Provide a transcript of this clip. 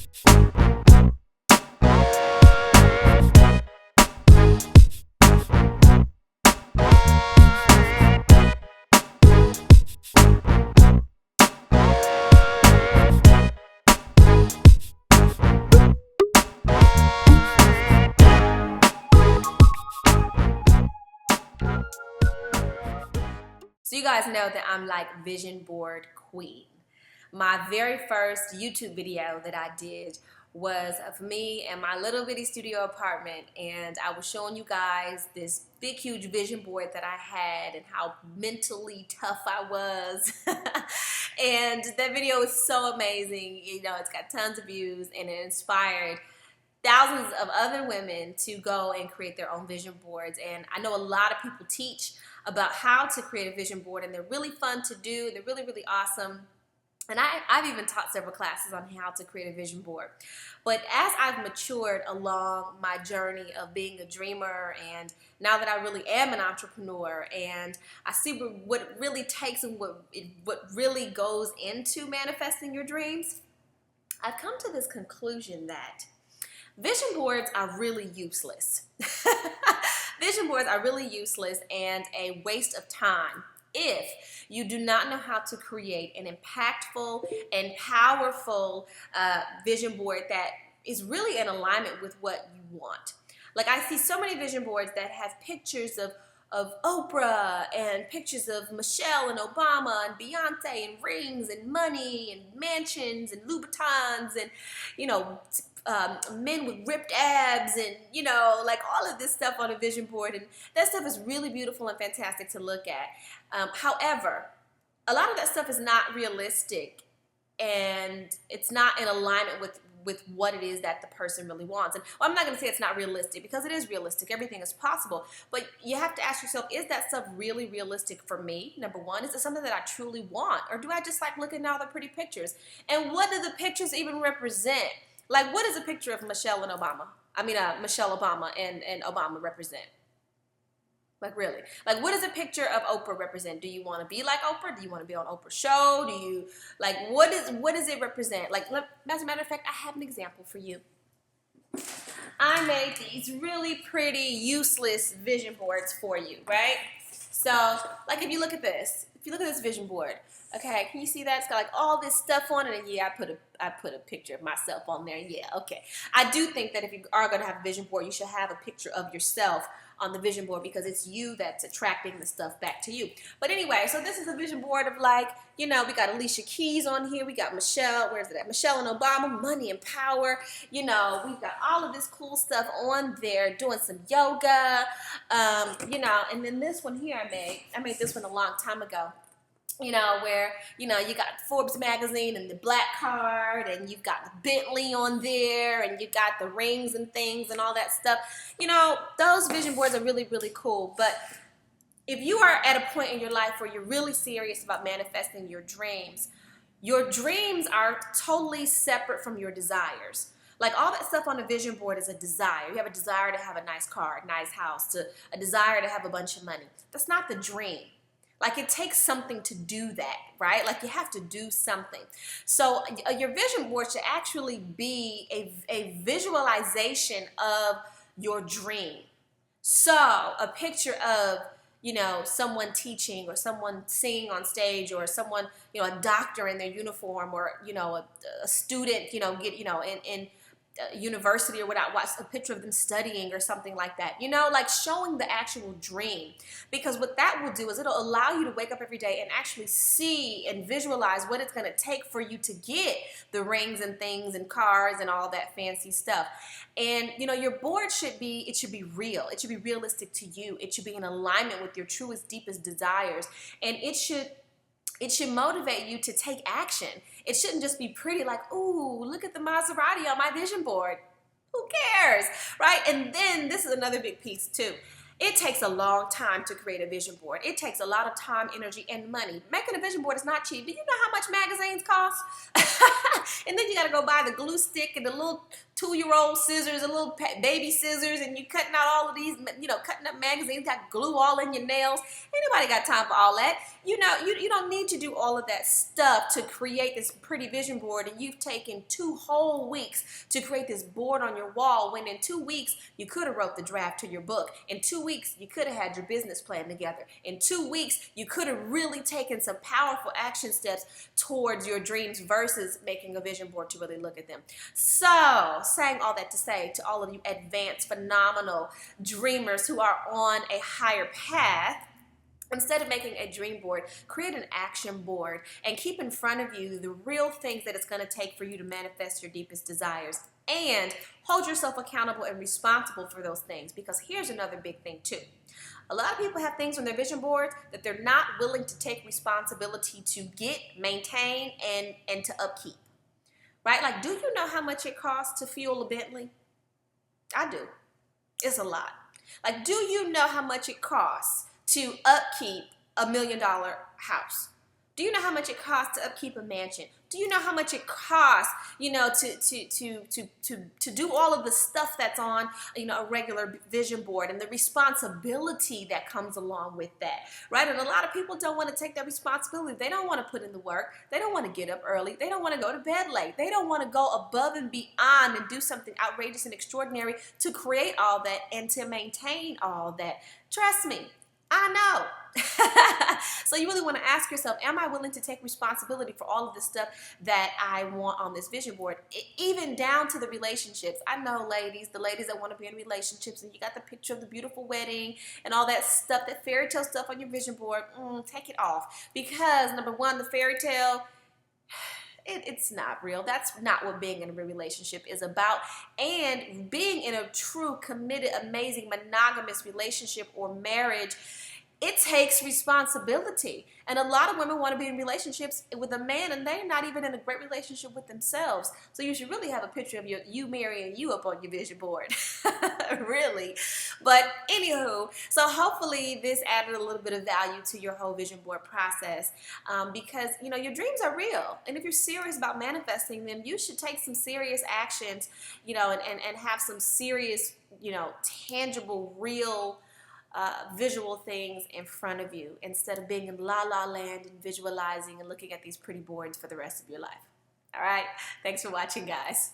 So you guys know that I'm like vision board queen. My very first YouTube video that I did was of me and my little bitty studio apartment, and I was showing you guys this big huge vision board that I had and how mentally tough I was. And that video is so amazing. You know, it's got tons of views and it inspired thousands of other women to go and create their own vision boards. And I know a lot of people teach about how to create a vision board, and they're really fun to do. They're really, really awesome. And I've even taught several classes on how to create a vision board. But as I've matured along my journey of being a dreamer, and now that I really am an entrepreneur, and I see what it really takes and what really goes into manifesting your dreams, I've come to this conclusion that vision boards are really useless. Vision boards are really useless and a waste of time if you do not know how to create an impactful and powerful vision board that is really in alignment with what you want. Like, I see so many vision boards that have pictures of Oprah and pictures of Michelle and Obama and Beyonce and rings and money and mansions and Louboutins and, you know, men with ripped abs and, you know, like all of this stuff on a vision board. And that stuff is really beautiful and fantastic to look at. However, a lot of that stuff is not realistic, and it's not in alignment with what it is that the person really wants. And well, I'm not going to say it's not realistic, because it is realistic. Everything is possible. But you have to ask yourself, is that stuff really realistic for me? Number one, is it something that I truly want? Or do I just like looking at all the pretty pictures? And what do the pictures even represent? Like, what does a picture of Michelle and Obama, Michelle Obama and Obama represent? Like, really? Like, what does a picture of Oprah represent? Do you want to be like Oprah? Do you want to be on Oprah's show? Do you, like, what does it represent? Like, as a matter of fact, I have an example for you. I made these really pretty, useless vision boards for you, right? So, like, if you look at this vision board, okay, can you see that? It's got like all this stuff on it, and yeah, I put a picture of myself on there. Yeah, okay. I do think that if you are going to have a vision board, you should have a picture of yourself on the vision board, because it's you that's attracting the stuff back to you. But anyway, so this is a vision board of, like, you know, we got Alicia Keys on here. We got Michelle, where's it at? Michelle and Obama, money and power. You know, we've got all of this cool stuff on there, doing some yoga, you know, and then this one here I made this one a long time ago. You know, where, you know, you got Forbes magazine and the black card, and you've got the Bentley on there, and you got the rings and things and all that stuff. You know, those vision boards are really, really cool. But if you are at a point in your life where you're really serious about manifesting your dreams are totally separate from your desires. Like, all that stuff on a vision board is a desire. You have a desire to have a nice car, a nice house, a desire to have a bunch of money. That's not the dream. Like, it takes something to do that, right? Like, you have to do something. So your vision board should actually be a visualization of your dream. So a picture of, you know, someone teaching, or someone singing on stage, or someone, you know, a doctor in their uniform, or, you know, a student, you know, in university or whatnot, watch a picture of them studying or something like that, you know, like showing the actual dream. Because what that will do is it'll allow you to wake up every day and actually see and visualize what it's going to take for you to get the rings and things and cars and all that fancy stuff. And, you know, your board should be real. It should be realistic to you. It should be in alignment with your truest, deepest desires. And it should motivate you to take action. It shouldn't just be pretty, like, ooh, look at the Maserati on my vision board. Who cares, right? And then this is another big piece too. It takes a long time to create a vision board. It takes a lot of time, energy, and money. Making a vision board is not cheap. Do you know how much magazines cost? And then you got to go buy the glue stick and the little 2-year-old scissors, a little baby scissors, and you cutting out all of these, cutting up magazines, got glue all in your nails. Ain't nobody got time for all that. You don't need to do all of that stuff to create this pretty vision board, and you've taken 2 whole weeks to create this board on your wall, when in 2 weeks you could have wrote the draft to your book. In 2 weeks you could have had your business plan together. In 2 weeks you could have really taken some powerful action steps towards your dreams versus making a vision board to really look at them. So, saying all that to say to all of you advanced, phenomenal dreamers who are on a higher path, instead of making a dream board, create an action board and keep in front of you the real things that it's going to take for you to manifest your deepest desires, and hold yourself accountable and responsible for those things. Because here's another big thing too. A lot of people have things on their vision boards that they're not willing to take responsibility to get, maintain, and to upkeep. Right? Like, do you know how much it costs to fuel a Bentley? I do. It's a lot. Like, do you know how much it costs to upkeep $1 million house? Do you know how much it costs to upkeep a mansion? Do you know how much it costs, to do all of the stuff that's on, a regular vision board, and the responsibility that comes along with that, right? And a lot of people don't want to take that responsibility. They don't want to put in the work. They don't want to get up early. They don't want to go to bed late. They don't want to go above and beyond and do something outrageous and extraordinary to create all that and to maintain all that. Trust me, I know. So you really want to ask yourself, am I willing to take responsibility for all of the stuff that I want on this vision board? Even down to the relationships. I know, ladies, the ladies that want to be in relationships, and you got the picture of the beautiful wedding and all that stuff, that fairy tale stuff on your vision board. Take it off. Because number one, the fairy tale, it's not real. That's not what being in a relationship is about. And being in a true, committed, amazing, monogamous relationship or marriage, it takes responsibility. And a lot of women want to be in relationships with a man, and they're not even in a great relationship with themselves. So you should really have a picture of you marrying you up on your vision board. Really. But anywho, so hopefully this added a little bit of value to your whole vision board process, because your dreams are real. And if you're serious about manifesting them, you should take some serious actions, and have some serious, tangible, real visual things in front of you, instead of being in la la land and visualizing and looking at these pretty boards for the rest of your life. All right. Thanks for watching, guys.